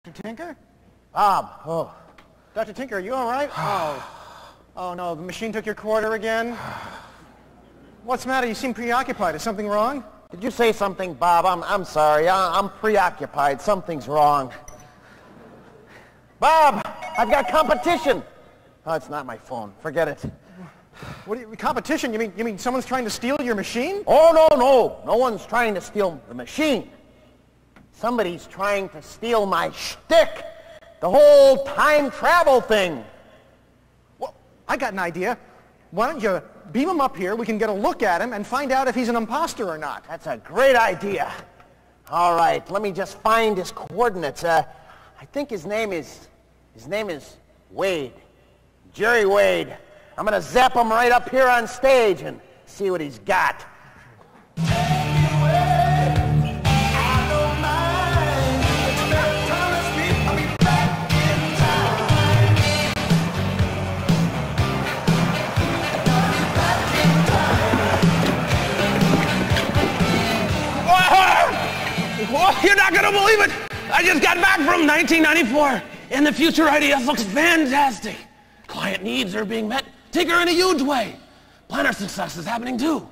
Dr. Tinker? Bob, oh. Dr. Tinker, are you all right? Oh, no, the machine took your quarter again? What's the matter? You seem preoccupied. Is something wrong? Did you say something, Bob? I'm sorry. I'm preoccupied. Something's wrong. Bob, I've got competition. Oh, it's not my phone. Forget it. What do you, competition? You mean someone's trying to steal your machine? Oh, no. No one's trying to steal the machine. Somebody's trying to steal my shtick. The whole time travel thing. Well, I got an idea. Why don't you beam him up here? We can get a look at him and find out if he's an imposter or not. That's a great idea. All right, let me just find his coordinates. I think his name is Wade. Jerry Wade. I'm going to zap him right up here on stage and see what he's got. Oh, you're not gonna believe it! I just got back from 1994, and the future IDF looks fantastic. Client needs are being met, Tinker, in a huge way. Planner success is happening too.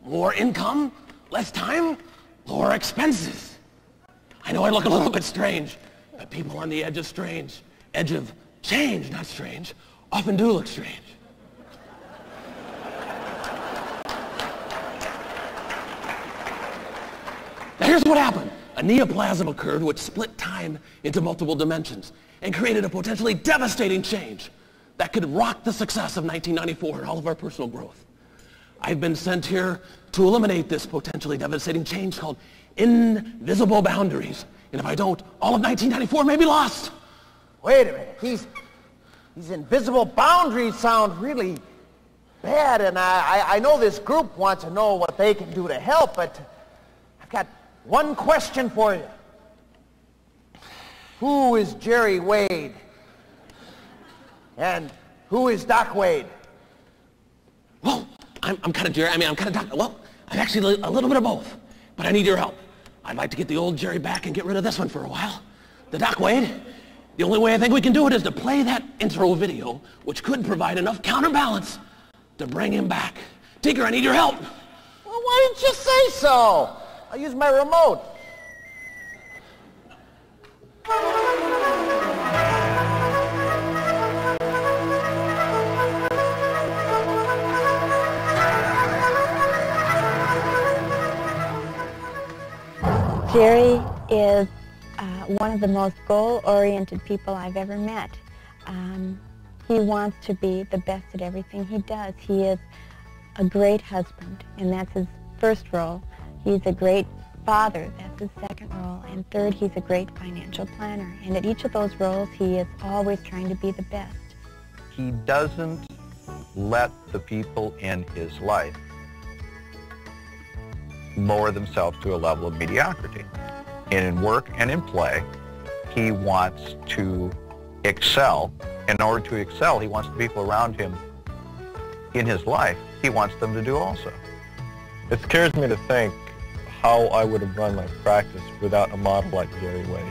More income, less time, lower expenses. I know I look a little bit strange, but people on the edge of strange, edge of change, not strange, often do look strange. Now here's what happened. A neoplasm occurred which split time into multiple dimensions and created a potentially devastating change that could rock the success of 1994 and all of our personal growth. I've been sent here to eliminate this potentially devastating change called invisible boundaries. And if I don't, all of 1994 may be lost. Wait a minute. These invisible boundaries sound really bad, and I know this group wants to know what they can do to help, but I've got one question for you. Who is Jerry Wade? And who is Doc Wade? Well, I'm kind of Jerry. I'm kind of Doc. Well, I'm actually a little bit of both, but I need your help. I'd like to get the old Jerry back and get rid of this one for a while. The Doc Wade. The only way I think we can do it is to play that intro video, which could provide enough counterbalance to bring him back. Tinker, I need your help. Well, why didn't you say so? I'll use my remote. Jerry is one of the most goal-oriented people I've ever met. He wants to be the best at everything he does. He is a great husband, and that's his first role. He's a great father, that's his second role. And third, he's a great financial planner. And at each of those roles, he is always trying to be the best. He doesn't let the people in his life lower themselves to a level of mediocrity. And in work and in play, he wants to excel. In order to excel, he wants the people around him in his life, he wants them to do also. It scares me to think how I would have run my practice without a model like Jerry Wade,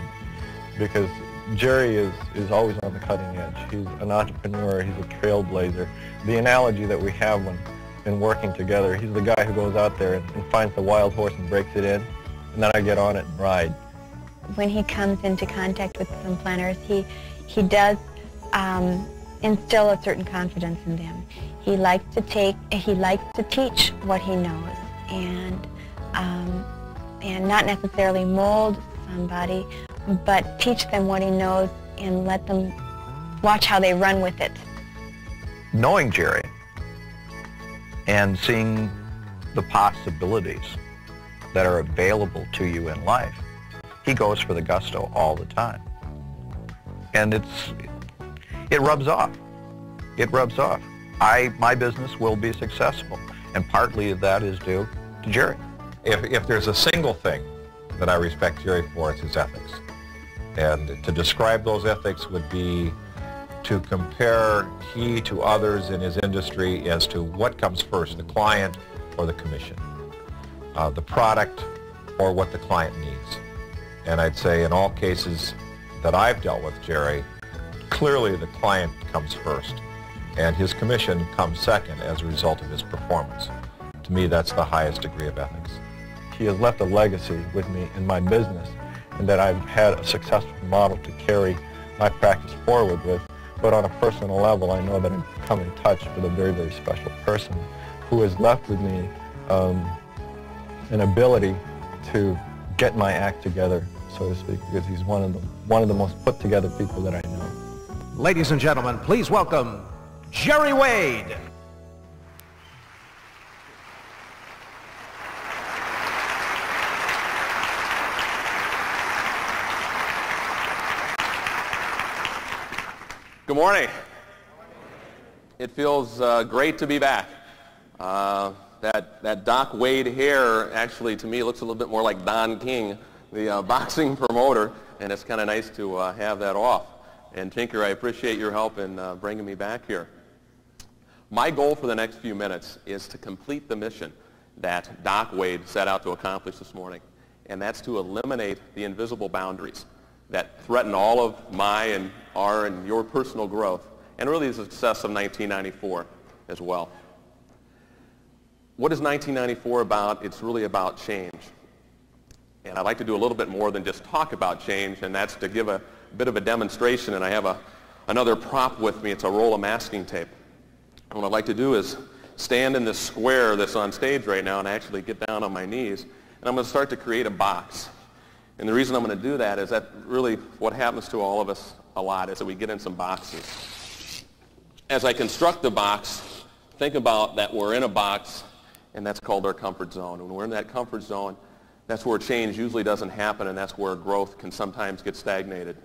because Jerry is always on the cutting edge. He's an entrepreneur, he's a trailblazer. The analogy that we have when in working together, he's the guy who goes out there and finds the wild horse and breaks it in, and then I get on it and ride. When he comes into contact with some planners, he does instill a certain confidence in them. He likes to teach what he knows, and not necessarily mold somebody, but teach them what he knows and let them watch how they run with it. Knowing Jerry and seeing the possibilities that are available to you in life, he goes for the gusto all the time. And it rubs off. It rubs off. My business will be successful, and partly that is due to Jerry. If there's a single thing that I respect Jerry for, it's his ethics. And to describe those ethics would be to compare he to others in his industry as to what comes first, the client or the commission, the product or what the client needs. And I'd say in all cases, that I've dealt with Jerry, clearly the client comes first, and his commission comes second as a result of his performance. To me, that's the highest degree of ethics. He has left a legacy with me in my business, and that I've had a successful model to carry my practice forward with. But on a personal level, I know that I've come in touch with a very, very special person who has left with me an ability to get my act together, so to speak, because he's one of the most put together people that I know. Ladies and gentlemen, please welcome Jerry Wade. Good morning. It feels great to be back. That Doc Wade hair actually, to me, looks a little bit more like Don King, the boxing promoter, and it's kind of nice to have that off. And Tinker, I appreciate your help in bringing me back here. My goal for the next few minutes is to complete the mission that Doc Wade set out to accomplish this morning, and that's to eliminate the invisible boundaries that threaten all of my and our and your personal growth, and really the success of 1994 as well. What is 1994 about? It's really about change. And I'd like to do a little bit more than just talk about change, and that's to give a bit of a demonstration, and I have another prop with me. It's a roll of masking tape. And what I'd like to do is stand in this square that's on stage right now and actually get down on my knees, and I'm going to start to create a box. And the reason I'm going to do that is that really what happens to all of us a lot is that we get in some boxes. As I construct the box, think about that we're in a box, and that's called our comfort zone. When we're in that comfort zone, that's where change usually doesn't happen, and that's where growth can sometimes get stagnated.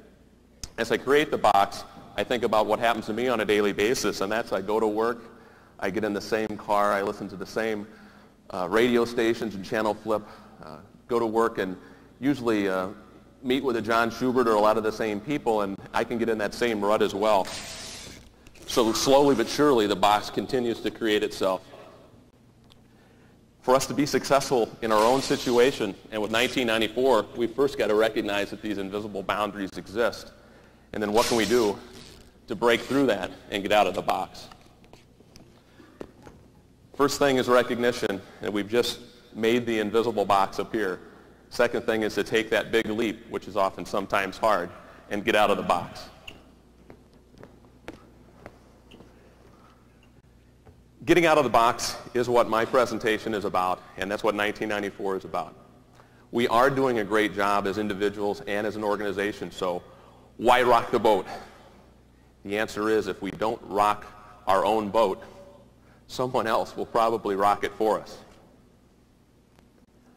As I create the box, I think about what happens to me on a daily basis, and that's I go to work, I get in the same car, I listen to the same radio stations and channel flip, go to work and usually meet with a John Schubert or a lot of the same people, and I can get in that same rut as well. So slowly but surely the box continues to create itself. For us to be successful in our own situation, and with 1994, we first got to recognize that these invisible boundaries exist. And then what can we do to break through that and get out of the box? First thing is recognition, and we've just made the invisible box appear. Second thing is to take that big leap, which is often sometimes hard, and get out of the box. Getting out of the box is what my presentation is about, and that's what 1994 is about. We are doing a great job as individuals and as an organization, so why rock the boat? The answer is if we don't rock our own boat, someone else will probably rock it for us.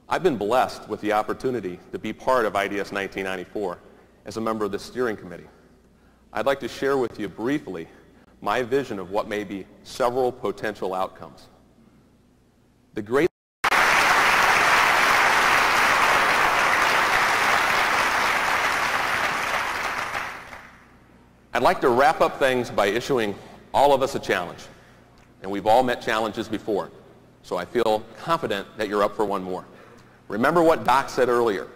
I've been blessed with the opportunity to be part of IDS 1994 as a member of the steering committee. I'd like to share with you briefly my vision of what may be several potential outcomes. The great I'd like to wrap up things by issuing all of us a challenge. And we've all met challenges before, so I feel confident that you're up for one more. Remember what Doc said earlier.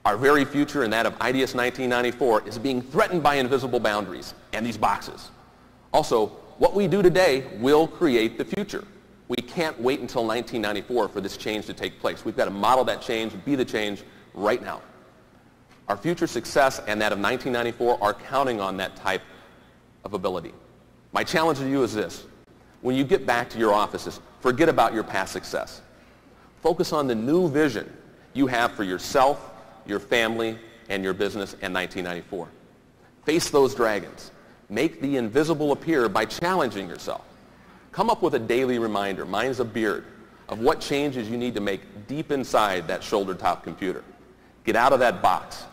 Our very future and that of IDS 1994 is being threatened by invisible boundaries and these boxes. Also, what we do today will create the future. We can't wait until 1994 for this change to take place. We've got to model that change, be the change right now. Our future success and that of 1994 are counting on that type of ability. My challenge to you is this. When you get back to your offices, forget about your past success. Focus on the new vision you have for yourself, your family, and your business in 1994. Face those dragons. Make the invisible appear by challenging yourself. Come up with a daily reminder, mine's a beard, of what changes you need to make deep inside that shoulder-top computer. Get out of that box.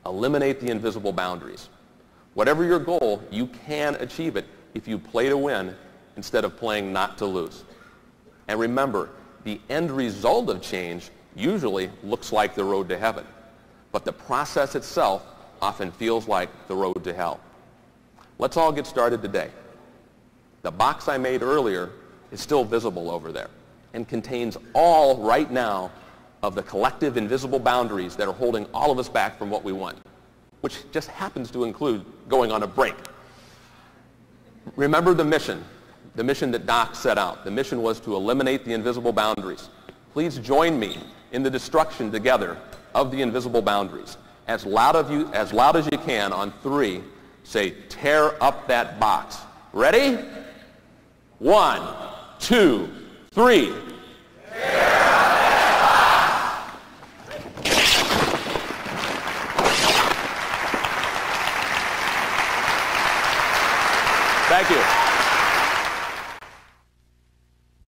Eliminate the invisible boundaries. Whatever your goal, you can achieve it if you play to win instead of playing not to lose. And remember, the end result of change usually looks like the road to heaven, but the process itself often feels like the road to hell. Let's all get started today. The box I made earlier is still visible over there and contains all right now of the collective invisible boundaries that are holding all of us back from what we want. which just happens to include going on a break. Remember the mission that Doc set out. The mission was to eliminate the invisible boundaries. Please join me in the destruction together of the invisible boundaries. As loud as you can on 3, say, tear up that box. Ready? 1, 2, 3. Tear up that box. Thank you.